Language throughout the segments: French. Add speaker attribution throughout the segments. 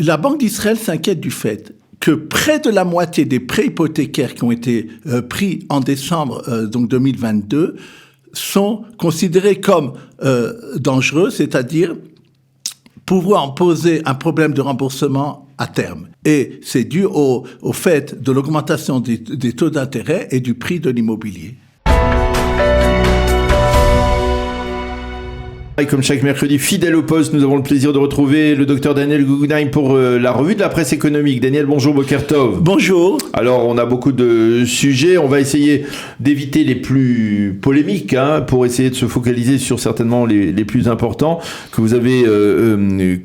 Speaker 1: la Banque d'Israël s'inquiète du fait que près de la moitié des prêts hypothécaires qui ont été pris en décembre donc 2022 sont considérés comme dangereux, c'est-à-dire pouvoir poser un problème de remboursement à terme. Et c'est dû au fait de l'augmentation des taux d'intérêt et du prix de l'immobilier.
Speaker 2: Et comme chaque mercredi, fidèle au poste, nous avons le plaisir de retrouver le docteur Daniel Guggenheim pour la revue de la presse économique. Daniel, bonjour, Boker Tov.
Speaker 1: Bonjour.
Speaker 2: Alors, on a beaucoup de sujets. On va essayer d'éviter les plus polémiques, pour essayer de se focaliser sur certainement les plus importants que vous avez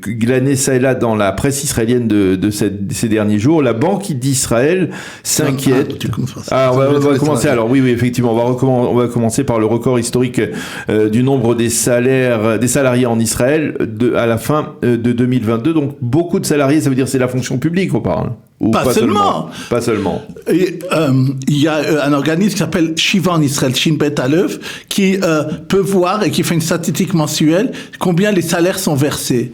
Speaker 2: glanés ça et là dans la presse israélienne de ces derniers jours. La Banque d'Israël s'inquiète. On va commencer. Alors oui, effectivement, on va commencer par le record historique du nombre des salariés en Israël à la fin de 2022. Donc beaucoup de salariés, ça veut dire c'est la fonction publique qu'on parle. Ou
Speaker 1: pas seulement.
Speaker 2: Pas seulement.
Speaker 1: Il y a un organisme qui s'appelle Shiva en Israël, Shin Bet Aleph, qui peut voir et qui fait une statistique mensuelle combien les salaires sont versés.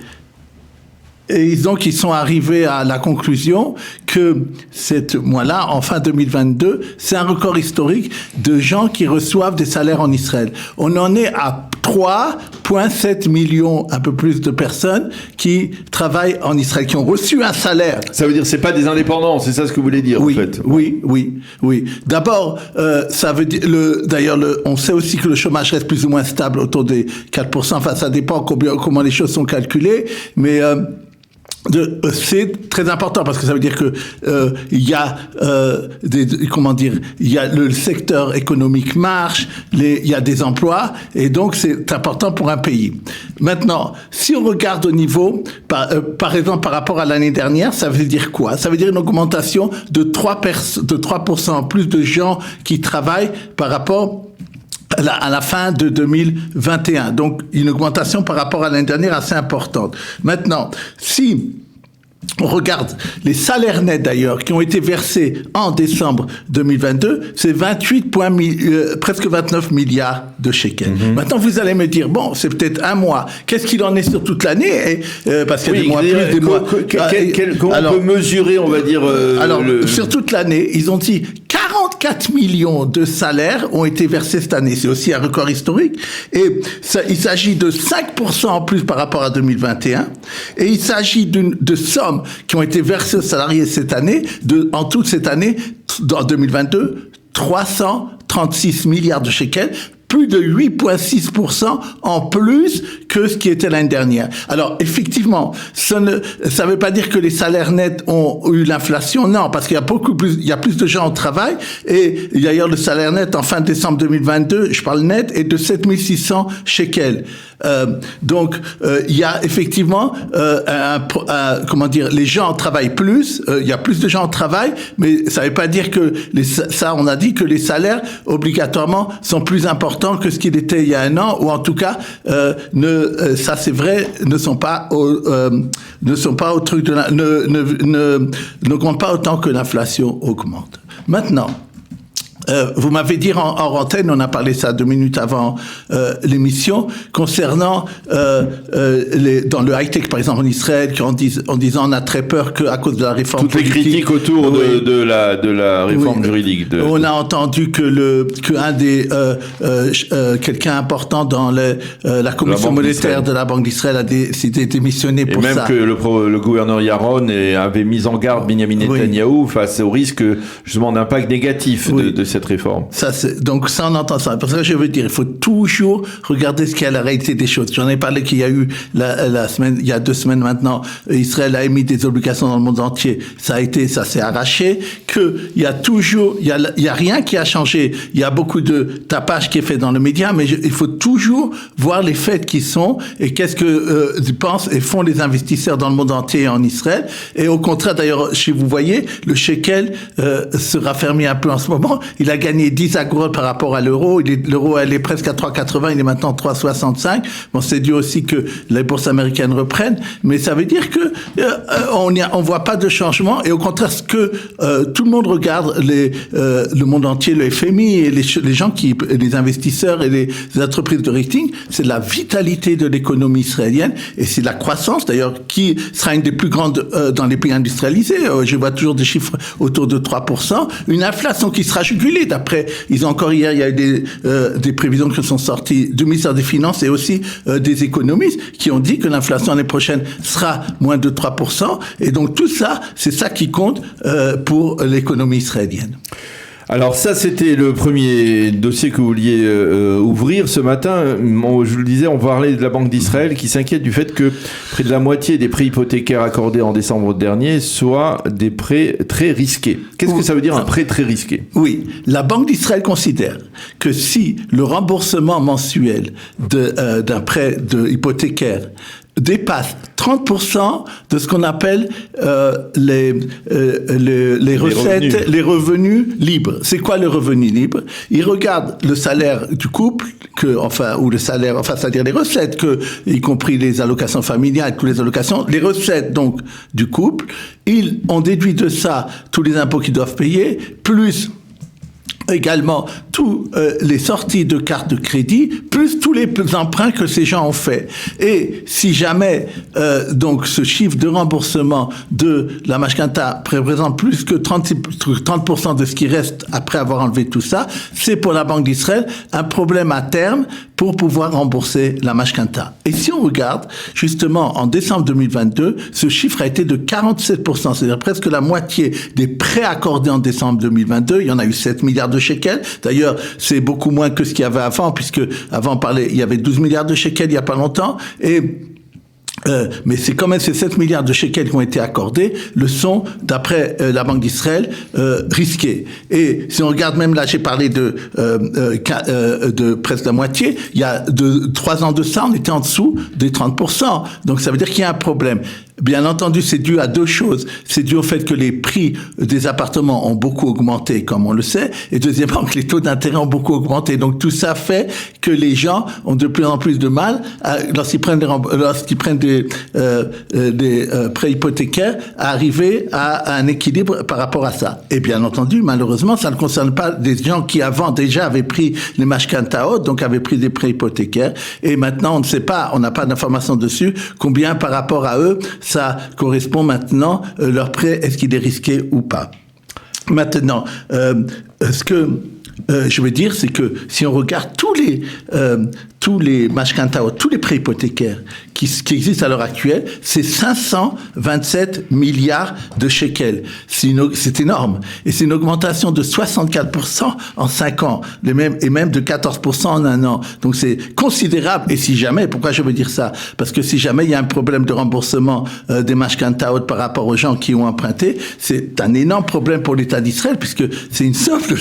Speaker 1: Et donc, ils sont arrivés à la conclusion que cette mois-là, en fin 2022, c'est un record historique de gens qui reçoivent des salaires en Israël. On en est à 3,7 millions, un peu plus de personnes qui travaillent en Israël, qui ont reçu un salaire.
Speaker 2: Ça veut dire que c'est pas des indépendants, c'est ça ce que vous voulez dire,
Speaker 1: oui,
Speaker 2: en fait.
Speaker 1: Oui. D'abord, ça veut dire, on sait aussi que le chômage reste plus ou moins stable autour des 4%. Enfin, ça dépend comment les choses sont calculées, mais c'est très important parce que ça veut dire que il y a il y a le secteur économique marche, il y a des emplois et donc c'est important pour un pays. Maintenant, si on regarde au niveau par exemple par rapport à l'année dernière, ça veut dire quoi? Ça veut dire une augmentation de 3% plus de gens qui travaillent par rapport à la fin de 2021. Donc, une augmentation par rapport à l'année dernière assez importante. Maintenant, si on regarde les salaires nets d'ailleurs qui ont été versés en décembre 2022, c'est presque 29 milliards de shekels. Maintenant, vous allez me dire, bon, c'est peut-être un mois. Qu'est-ce qu'il en est sur toute l'année? Parce qu'il y a des mois plus, des mois...
Speaker 2: Comment on peut mesurer, on va dire...
Speaker 1: sur toute l'année, ils ont dit 44 millions de salaires ont été versés cette année. C'est aussi un record historique. Et il s'agit de 5% en plus par rapport à 2021. Et il s'agit de sommes qui ont été versées aux salariés cette année, en toute cette année, en 2022, 336 milliards de shekels, plus de 8,6% en plus que ce qui était l'année dernière. Alors, effectivement, ça veut pas dire que les salaires nets ont eu l'inflation, non, parce qu'il y a plus de gens au travail, et d'ailleurs, le salaire net en fin décembre 2022, je parle net, est de 7600 shekels. Donc, il y a effectivement, les gens travaillent plus, il y a plus de gens au travail, mais ça veut pas dire que on a dit que les salaires, obligatoirement, sont plus importants que ce qu'il était il y a un an, ou en tout cas, ça c'est vrai, n'augmentent pas autant que l'inflation augmente. Maintenant, vous m'avez dit en antenne, on a parlé ça 2 minutes avant l'émission, concernant dans le high-tech, par exemple en Israël, en disant on a très peur qu'à cause de la réforme
Speaker 2: toutes
Speaker 1: politique,
Speaker 2: les critiques autour de la réforme juridique.
Speaker 1: On a entendu que quelqu'un important dans la commission monétaire de la Banque d'Israël a décidé de démissionner pour ça. Et
Speaker 2: même que le gouverneur Yaron avait mis en garde Benjamin Netanyahou face au risque justement d'impact négatif de cette réforme.
Speaker 1: Donc ça, on entend ça. Pour ça, je veux dire, il faut toujours regarder ce qu'il y a la réalité des choses. J'en ai parlé qu'il y a eu il y a 2 semaines maintenant, Israël a émis des obligations dans le monde entier. Ça s'est arraché. Il y a rien qui a changé. Il y a beaucoup de tapage qui est fait dans le média, mais il faut toujours voir les faits qui sont et qu'est-ce que pensent et font les investisseurs dans le monde entier et en Israël. Et au contraire, d'ailleurs, si vous voyez, le shekel se raffermit un peu en ce moment. il a gagné 10 agourdes par rapport à l'euro. L'euro, elle est presque à 3,80, il est maintenant 3,65. Bon, c'est dû aussi que les bourses américaines reprennent, mais ça veut dire que on voit pas de changement, et au contraire, ce que tout le monde regarde, le monde entier, le FMI et les gens les investisseurs et les entreprises de rating, c'est la vitalité de l'économie israélienne, et c'est la croissance d'ailleurs qui sera une des plus grandes dans les pays industrialisés. Je vois toujours des chiffres autour de 3%, une inflation qui sera jugulée. D'après, hier, il y a eu des prévisions qui sont sorties du ministère des Finances et aussi des économistes qui ont dit que l'inflation l'année prochaine sera moins de 3%, et donc tout ça, c'est ça qui compte pour l'économie israélienne.
Speaker 2: Alors ça, c'était le premier dossier que vous vouliez ouvrir ce matin. Je vous le disais, on parlait de la Banque d'Israël qui s'inquiète du fait que près de la moitié des prêts hypothécaires accordés en décembre dernier soient des prêts très risqués. Qu'est-ce que ça veut dire, un prêt très risqué ?
Speaker 1: Oui, la Banque d'Israël considère que si le remboursement mensuel d'un prêt hypothécaire dépasse 30% de ce qu'on appelle les recettes, les revenus libres. C'est quoi le revenu libre ? Ils regardent le salaire du couple, c'est-à-dire les recettes, y compris les allocations familiales, toutes les allocations, les recettes donc du couple. Ils ont déduit de ça tous les impôts qu'ils doivent payer, plus également tous les sorties de cartes de crédit, plus tous les emprunts que ces gens ont fait. Et si jamais donc ce chiffre de remboursement de la Mashkanta représente plus que 30% de ce qui reste après avoir enlevé tout ça, c'est pour la Banque d'Israël un problème à terme pour pouvoir rembourser la Mashkanta. Et si on regarde, justement, en décembre 2022, ce chiffre a été de 47%, c'est-à-dire presque la moitié des prêts accordés en décembre 2022. Il y en a eu 7 milliards de shekels. D'ailleurs, c'est beaucoup moins que ce qu'il y avait avant, puisque avant, il y avait 12 milliards de shekels il y a pas longtemps, mais c'est quand même ces 7 milliards de shekels qui ont été accordés, le sont, d'après la Banque d'Israël, risqués. Et si on regarde même là, j'ai parlé de presque la moitié, il y a 3 ans de ça, on était en dessous des 30%. Donc ça veut dire qu'il y a un problème. Bien entendu, c'est dû à deux choses. C'est dû au fait que les prix des appartements ont beaucoup augmenté, comme on le sait, et deuxièmement que les taux d'intérêt ont beaucoup augmenté. Donc tout ça fait que les gens ont de plus en plus de mal lorsqu'ils prennent des prêts hypothécaires à arriver à un équilibre par rapport à ça. Et bien entendu, malheureusement, ça ne concerne pas des gens qui avant déjà avaient pris les mashkantaot, donc avaient pris des prêts hypothécaires, et maintenant on ne sait pas, on n'a pas d'informations dessus, combien par rapport à eux ça correspond maintenant, leur prêt, est-ce qu'il est risqué ou pas. Maintenant, ce que je veux dire, c'est que si on regarde tous les mashkantaot, tous les prêts hypothécaires qui existent à l'heure actuelle, c'est 527 milliards de shekels. C'est énorme. Et c'est une augmentation de 64% en 5 ans, et même de 14% en 1 an. Donc c'est considérable. Et si jamais, pourquoi je veux dire ça ? Parce que si jamais il y a un problème de remboursement des mashkantaot par rapport aux gens qui ont emprunté, c'est un énorme problème pour l'État d'Israël, puisque c'est une somme de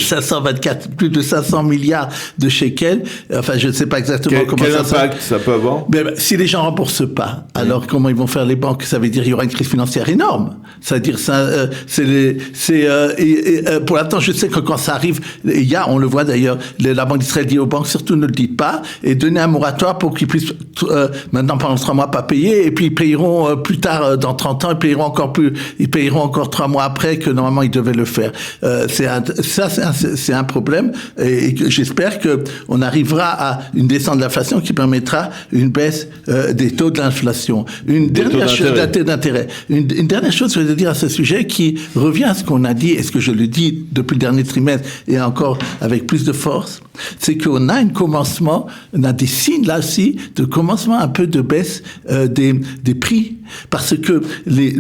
Speaker 1: plus de 500 milliards de shekels. Enfin, je ne sais pas exactement
Speaker 2: quel impact ça peut avoir.
Speaker 1: Mais si les gens remboursent pas, alors comment ils vont faire les banques ? Ça veut dire qu'il y aura une crise financière énorme. C'est-à-dire pour l'instant, je sais que quand ça arrive, on le voit d'ailleurs, la Banque d'Israël dit aux banques, surtout ne le dites pas, et donnez un moratoire pour qu'ils puissent maintenant pendant 3 mois pas payer, et puis ils payeront plus tard, dans 30 ans, ils payeront encore 3 mois après que normalement ils devaient le faire. C'est un problème, et j'espère que on arrivera à une descente de l'inflation qui permettra une baisse des taux de l'inflation. Une dernière chose d'intérêt. Une dernière chose que je veux dire à ce sujet qui revient à ce qu'on a dit, et ce que je le dis depuis le dernier trimestre et encore avec plus de force, c'est qu'on a on a des signes là aussi de commencement un peu de baisse des prix, parce que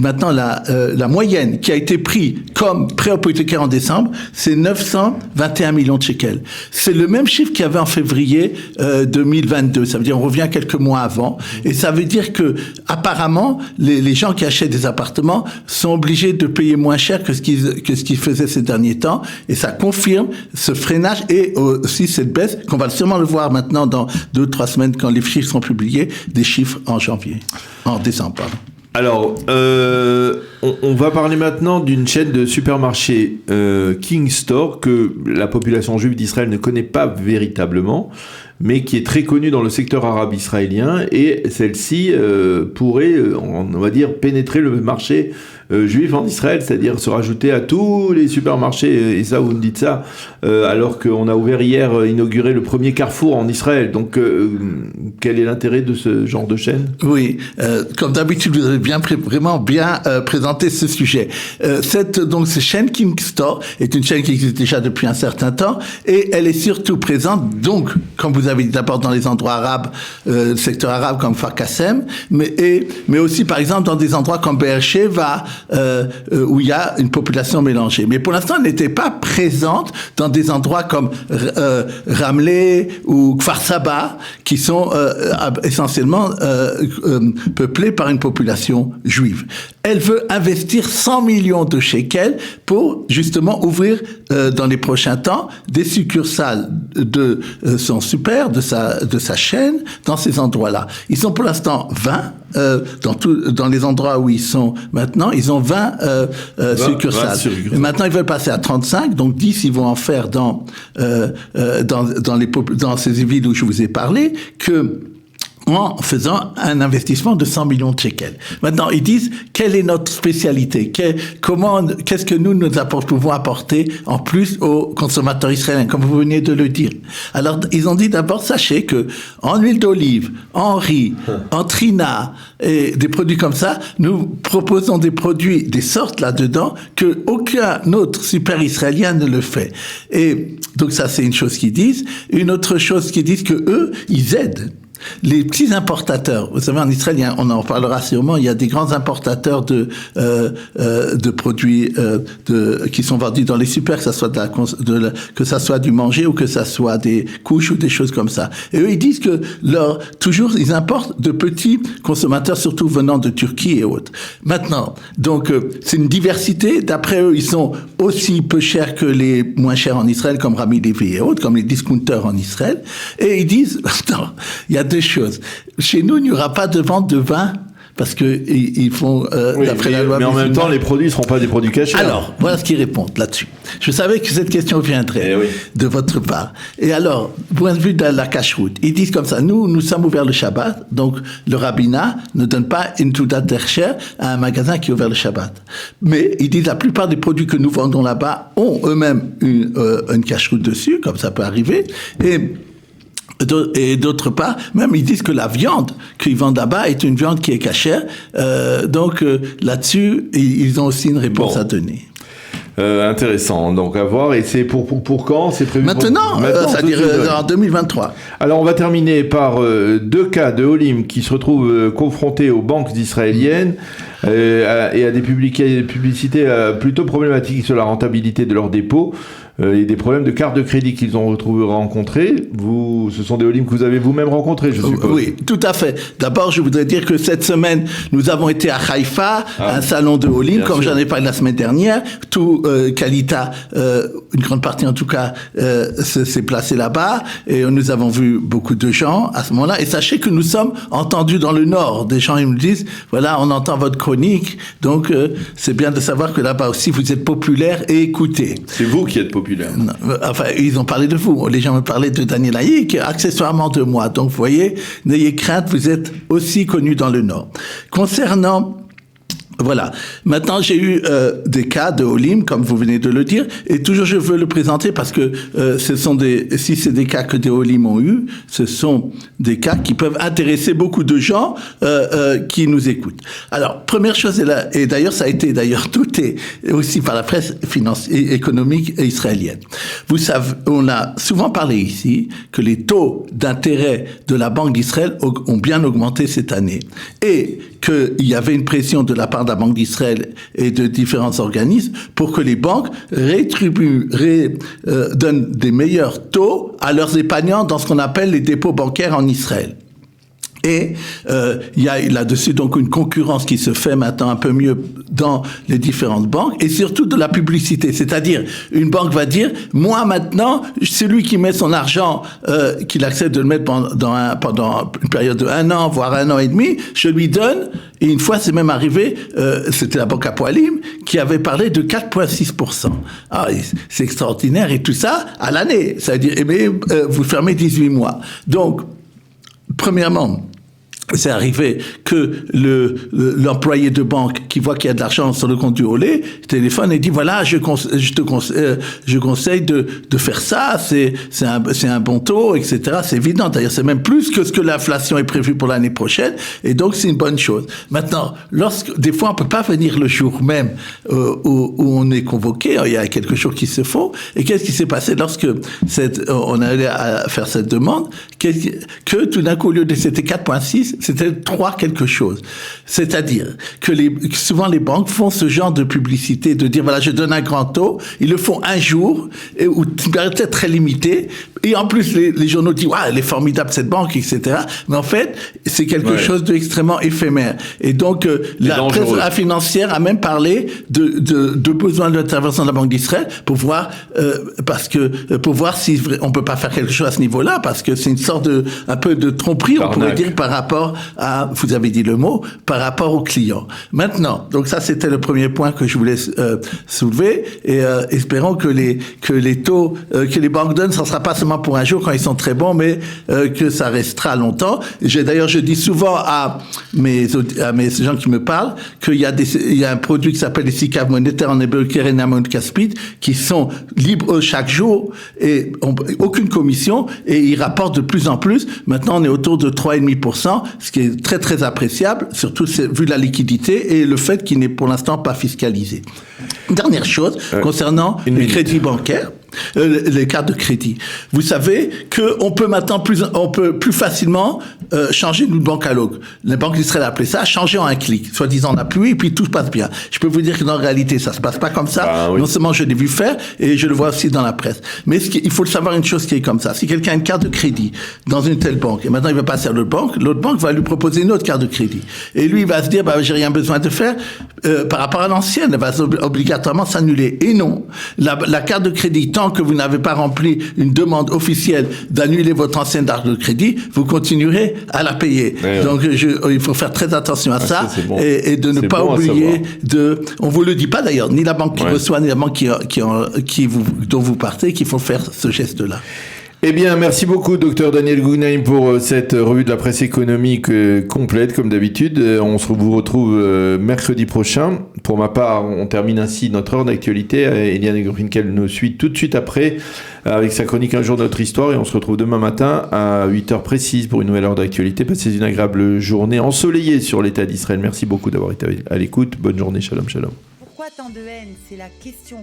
Speaker 1: maintenant la moyenne qui a été prise comme prêt hypothécaire en décembre, c'est 921 millions de shekels. C'est le même chiffre qu'il y avait en février 2022. Ça veut dire on revient quelques mois avant, et ça veut dire que apparemment les gens qui achètent des appartements sont obligés de payer moins cher que ce qu'ils faisaient ces derniers temps, et ça confirme ce freinage et aussi cette baisse qu'on va sûrement le voir maintenant dans 2 ou 3 semaines quand les chiffres seront publiés, des chiffres en décembre, pardon.
Speaker 2: Alors, On va parler maintenant d'une chaîne de supermarchés King Store que la population juive d'Israël ne connaît pas véritablement, mais qui est très connue dans le secteur arabe israélien, et celle-ci pourrait, on va dire, pénétrer le marché juif en Israël, c'est-à-dire se rajouter à tous les supermarchés, et ça, vous me dites ça, alors qu'on a ouvert hier, inauguré le premier Carrefour en Israël. Donc, quel est l'intérêt de ce genre de chaîne ?
Speaker 1: Oui, comme d'habitude, vous avez vraiment bien présenté ce sujet. Cette chaîne King Store est une chaîne qui existe déjà depuis un certain temps, et elle est surtout présente, donc, comme vous avez dit, d'abord dans les endroits arabes, le secteur arabe comme Kfar Qassem, mais aussi, par exemple, dans des endroits comme Be'er Sheva, où il y a une population mélangée. Mais pour l'instant, elle n'était pas présente dans des endroits comme Ramleh ou Kfar Saba, qui sont essentiellement peuplés par une population juive. Elle veut investir 100 millions de shekels pour justement ouvrir dans les prochains temps des succursales de son super, de sa chaîne, dans ces endroits-là. Ils sont pour l'instant 20 dans les endroits où ils sont maintenant, ils ont 20 succursales. Et maintenant, ils veulent passer à 35, donc 10, ils vont en faire dans ces villes où je vous ai parlé, en faisant un investissement de 100 millions de shekels. Maintenant, ils disent, quelle est notre spécialité? Qu'est-ce que nous pouvons apporter en plus aux consommateurs israéliens, comme vous venez de le dire? Alors, ils ont dit d'abord, sachez que en huile d'olive, en riz, en trina, et des produits comme ça, nous proposons des produits, des sortes là-dedans, que aucun autre super israélien ne le fait. Et donc ça, c'est une chose qu'ils disent. Une autre chose qu'ils disent que eux, ils aident les petits importateurs. Vous savez, en Israël, on en parlera sûrement, il y a des grands importateurs de produits qui sont vendus dans les super, que ça soit que ça soit du manger ou que ça soit des couches ou des choses comme ça. Et eux, ils disent que toujours, ils importent de petits consommateurs, surtout venant de Turquie et autres. Maintenant, donc, c'est une diversité. D'après eux, ils sont aussi peu chers que les moins chers en Israël, comme Rami Levi et autres, comme les discounters en Israël. Et ils disent, attends, il y a deux choses. Chez nous, il n'y aura pas de vente de vin parce que ils font d'après la loi.
Speaker 2: Mais en même temps, les produits ne seront pas des produits cachés.
Speaker 1: Alors, voilà ce qu'ils répondent là-dessus. Je savais que cette question viendrait de votre part. Et alors, point de vue de la cacheroute, ils disent comme ça, nous sommes ouverts le Shabbat, donc le rabbinat ne donne pas une Toudat d'Hersher à un magasin qui est ouvert le Shabbat. Mais ils disent la plupart des produits que nous vendons là-bas ont eux-mêmes une cacheroute dessus, comme ça peut arriver, et d'autre part, même ils disent que la viande qu'ils vendent là-bas est une viande qui est cachère. Donc là-dessus, ils ont aussi une réponse à donner.
Speaker 2: Intéressant, donc à voir. Et c'est pour quand? C'est prévu
Speaker 1: maintenant, c'est-à-dire en 2023.
Speaker 2: Alors on va terminer par deux cas de Olim qui se retrouvent confrontés aux banques israéliennes et à des publicités plutôt problématiques sur la rentabilité de leurs dépôts. Et des problèmes de carte de crédit qu'ils ont rencontrés. Ce sont des Olim que vous avez vous-même rencontrés, je suppose.
Speaker 1: Oui, tout à fait. D'abord, je voudrais dire que cette semaine, nous avons été à Haïfa, un salon de Olim, comme j'en ai parlé la semaine dernière. Tout Kalita, une grande partie en tout cas, s'est placée là-bas. Et nous avons vu beaucoup de gens à ce moment-là. Et sachez que nous sommes entendus dans le Nord. Des gens, ils me disent, voilà, on entend votre chronique. Donc, c'est bien de savoir que là-bas aussi, vous êtes populaire et écouté.
Speaker 2: C'est vous qui êtes populaire.
Speaker 1: Non, enfin, ils ont parlé de vous. Les gens me parlaient de Daniel Haïk, accessoirement de moi. Donc, vous voyez, n'ayez crainte, vous êtes aussi connu dans le Nord. Concernant Voilà. Maintenant, j'ai eu des cas de Olim, comme vous venez de le dire, et toujours je veux le présenter parce que si c'est des cas que des Olim ont eu, ce sont des cas qui peuvent intéresser beaucoup de gens qui nous écoutent. Alors, première chose, et d'ailleurs, ça a été tout est aussi par la presse économique israélienne. Vous savez, on a souvent parlé ici que les taux d'intérêt de la Banque d'Israël ont bien augmenté cette année, et qu'il y avait une pression de la part de la Banque d'Israël et de différents organismes pour que les banques donnent des meilleurs taux à leurs épargnants dans ce qu'on appelle les dépôts bancaires en Israël. Et il y a là-dessus donc une concurrence qui se fait maintenant un peu mieux dans les différentes banques et surtout de la publicité. C'est-à-dire, une banque va dire, moi maintenant, celui qui met son argent, qu'il accepte de le mettre pendant une période de 1 an, voire 1 an et demi, je lui donne, et une fois c'est même arrivé, c'était la banque Apoalim, qui avait parlé de 4,6%. Ah, c'est extraordinaire et tout ça à l'année. C'est-à-dire, vous fermez 18 mois. Donc, premièrement, c'est arrivé que l'employé de banque qui voit qu'il y a de l'argent sur le compte du Olé téléphone et dit voilà, je conseille de faire ça, c'est un bon taux, etc. C'est évident. D'ailleurs, c'est même plus que ce que l'inflation est prévue pour l'année prochaine, et donc c'est une bonne chose. Maintenant, des fois on peut pas venir le jour même où on est convoqué, il y a quelque chose qui se fait. Et qu'est-ce qui s'est passé lorsque on allait à faire cette demande, que tout d'un coup, au lieu de c'était 4,6, c'était 3 quelque chose. C'est-à-dire que souvent les banques font ce genre de publicité, de dire voilà, je donne un grand taux, ils le font un jour, ou peut-être très limité, et en plus les journaux disent elle est formidable cette banque, etc. Mais en fait, c'est quelque chose d'extrêmement éphémère. Et donc la presse financière a même parlé de besoin de l'intervention de la Banque d'Israël pour voir si on peut pas faire quelque chose à ce niveau-là, parce que c'est une sorte un peu de tromperie, on pourrait dire, par rapport à, vous avez dit le mot, par rapport aux clients. Maintenant, donc ça c'était le premier point que je voulais soulever, et espérons que les taux que les banques donnent, ça sera pas seulement pour un jour quand ils sont très bons, mais que ça restera longtemps. Je dis souvent à mes gens qui me parlent qu'il y a un produit qui s'appelle les SICAV monétaires, en hébreu Keren Hamon Kaspit, qui sont libres chaque jour et aucune commission, et ils rapportent de plus en plus. Maintenant, on est autour de 3,5%, ce qui est très très appréciable, surtout vu la liquidité et le fait qu'il n'est pour l'instant pas fiscalisé. Dernière chose, concernant les crédits bancaires, les cartes de crédit. Vous savez qu'on peut maintenant plus facilement changer d'une banque à l'autre. Les banques d'Israël appelaient ça changer en un clic, soi-disant on appuie et puis tout se passe bien. Je peux vous dire que dans la réalité, ça se passe pas comme ça. Non seulement je l'ai vu faire, et je le vois aussi dans la presse. Mais il faut le savoir, une chose qui est comme ça. Si quelqu'un a une carte de crédit dans une telle banque, et maintenant il va passer à l'autre banque va lui proposer une autre carte de crédit. Et lui, il va se dire, j'ai rien besoin de faire par rapport à l'ancienne, elle va obligatoirement s'annuler. Et non, la carte de crédit, tant que vous n'avez pas rempli une demande officielle d'annuler votre ancienne carte de crédit, vous continuerez à la payer. Donc, il faut faire très attention à ça, et de ne pas oublier on vous le dit pas d'ailleurs, ni la banque qui reçoit, ni la banque dont vous partez, qu'il faut faire ce geste-là.
Speaker 2: Eh bien, merci beaucoup, Dr Daniel Guggenheim, pour cette revue de la presse économique complète, comme d'habitude. On vous retrouve mercredi prochain. Pour ma part, on termine ainsi notre heure d'actualité. Eliane Grinkel nous suit tout de suite après avec sa chronique Un jour de notre histoire, et on se retrouve demain matin à 8h précise pour une nouvelle heure d'actualité. Passez une agréable journée ensoleillée sur l'État d'Israël. Merci beaucoup d'avoir été à l'écoute. Bonne journée. Shalom, shalom.
Speaker 3: Pourquoi tant de haine? C'est la question.